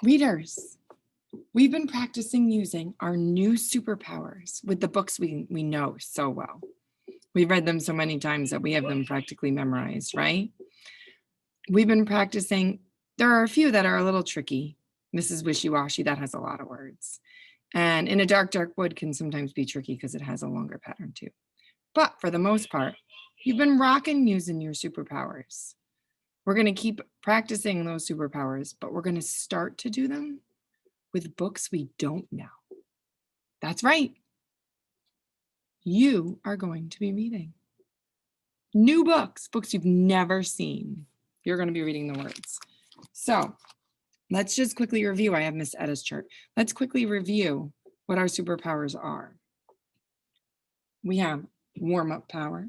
Readers, we've been practicing using our new superpowers with the books we know so well. We've read them so many times that we have them practically memorized, right? We've been practicing. There are a few that are a little tricky. Mrs. Wishy-Washy, that has a lot of words. And In a Dark, Dark Wood can sometimes be tricky because it has a longer pattern too. But for the most part, you've been rocking using your superpowers. We're going to keep practicing those superpowers, but we're going to start to do them with books we don't know. That's right. You are going to be reading new books, books you've never seen. You're going to be reading the words. So let's just quickly review. I have Miss Edda's chart. Let's quickly review what our superpowers are. We have warm-up power,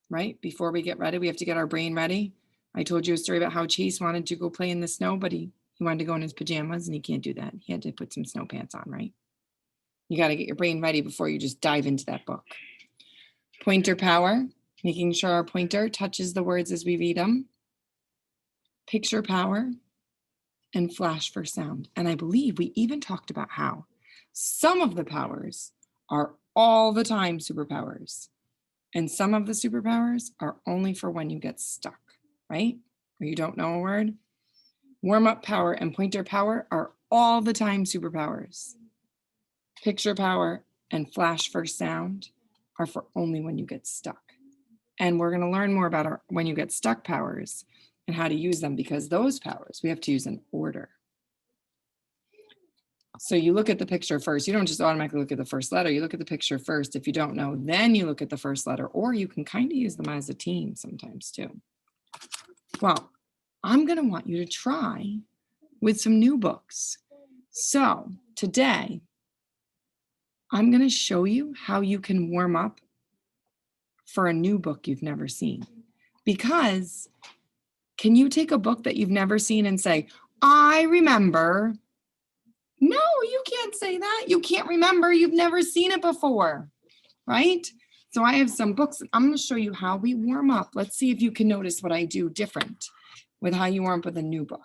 right? Before we get ready, we have to get our brain ready. I told you a story about how Chase wanted to go play in the snow, but he wanted to go in his pajamas and he can't do that. He had to put some snow pants on, right? You got to get your brain ready before you just dive into that book. Pointer power, making sure our pointer touches the words as we read them. Picture power and flash for sound. And I believe we even talked about how some of the powers are all the time superpowers. And some of the superpowers are only for when you get stuck, right? Or you don't know a word. Warm-up power and pointer power are all the time superpowers. Picture power and flash for sound are for only when you get stuck. And we're going to learn more about our when you get stuck powers and how to use them, because those powers we have to use in order. So you look at the picture first. You don't just automatically look at the first letter. You look at the picture first. If you don't know, then you look at the first letter, or you can kind of use them as a team sometimes too. Well, I'm going to want you to try with some new books. So today, I'm going to show you how you can warm up for a new book you've never seen. Because can you take a book that you've never seen and say, I remember? No, you can't say that. You can't remember. You've never seen it before, right? So I have some books. I'm going to show you how we warm up. Let's see if you can notice what I do different with how you warm up with a new book.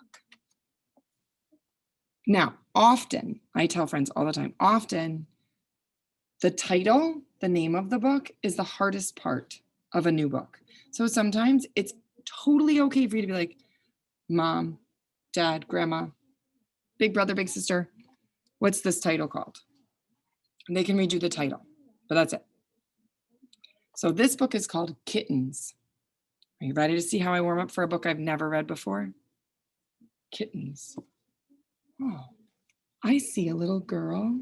Now, often, I tell friends all the time, often the title, the name of the book, is the hardest part of a new book. So sometimes it's totally okay for you to be like, Mom, Dad, Grandma, Big Brother, Big Sister, what's this title called? And they can read you the title, but that's it. So this book is called Kittens. Are you ready to see how I warm up for a book I've never read before? Kittens. Oh, I see a little girl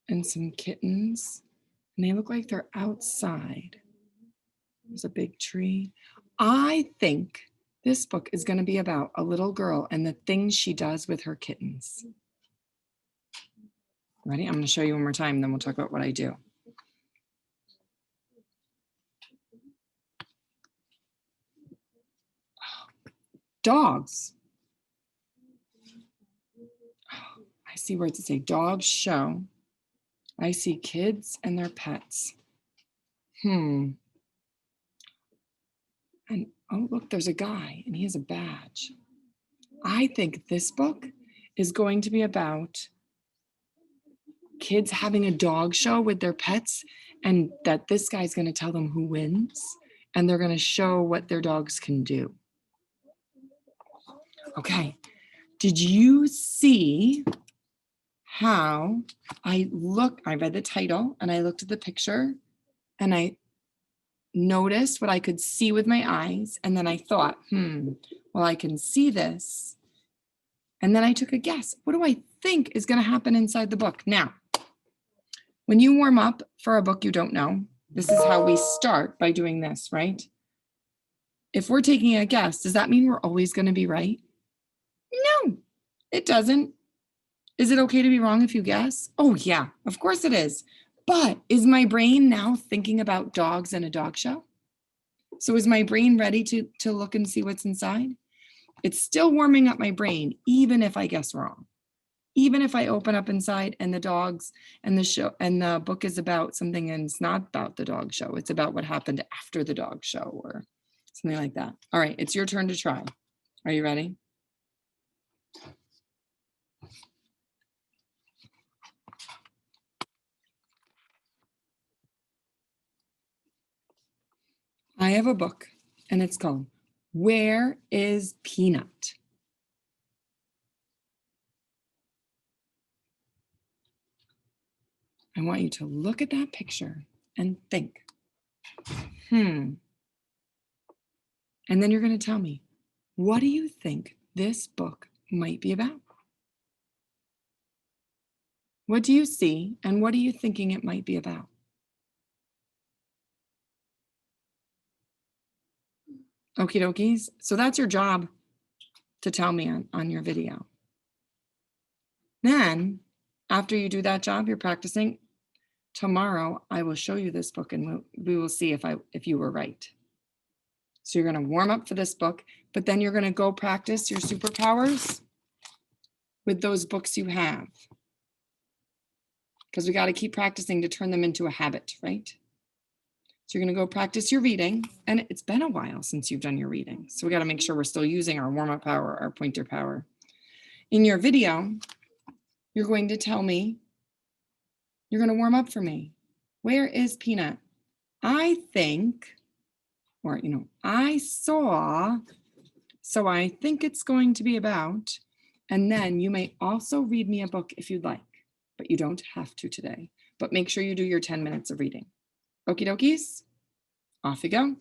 and some kittens, and they look like they're outside. There's a big tree. I think this book is going to be about a little girl and the things she does with her kittens. Ready? I'm going to show you one more time, then we'll talk about what I do. Dogs. I see words that say dogs show. I see kids and their pets. And oh, look, there's a guy and he has a badge. I think this book is going to be about kids having a dog show with their pets, and that this guy's going to tell them who wins, and they're going to show what their dogs can do. Okay, did you see how I read the title and I looked at the picture and I noticed what I could see with my eyes, and then I thought, well, I can see this. And then I took a guess. What do I think is going to happen inside the book? Now, when you warm up for a book you don't know, this is how we start, by doing this, right? If we're taking a guess, does that mean we're always going to be right? No, it doesn't. Is it okay to be wrong if you guess? Oh, yeah, of course it is. But is my brain now thinking about dogs and a dog show? So is my brain ready to look and see what's inside? It's still warming up my brain, even if I guess wrong. Even if I open up inside and the dogs and the show and the book is about something and it's not about the dog show, it's about what happened after the dog show or something like that. All right, it's your turn to try. Are you ready? I have a book and it's called Where is Peanut? I want you to look at that picture and think, And then you're going to tell me, what do you think this book might be about? What do you see and what are you thinking it might be about? Okie dokies. So that's your job to tell me on your video. Then, after you do that job, you're practicing. Tomorrow, I will show you this book and we will see if you were right. So you're going to warm up for this book, but then you're going to go practice your superpowers with those books you have. Because we got to keep practicing to turn them into a habit, right? So you're going to go practice your reading. And it's been a while since you've done your reading. So we got to make sure we're still using our warm-up power, our pointer power. In your video, you're going to tell me, you're going to warm up for me. Where is Peanut? I think, or, I saw, so I think it's going to be about. And then you may also read me a book if you'd like, but you don't have to today. But make sure you do your 10 minutes of reading. Okie dokies, off you go.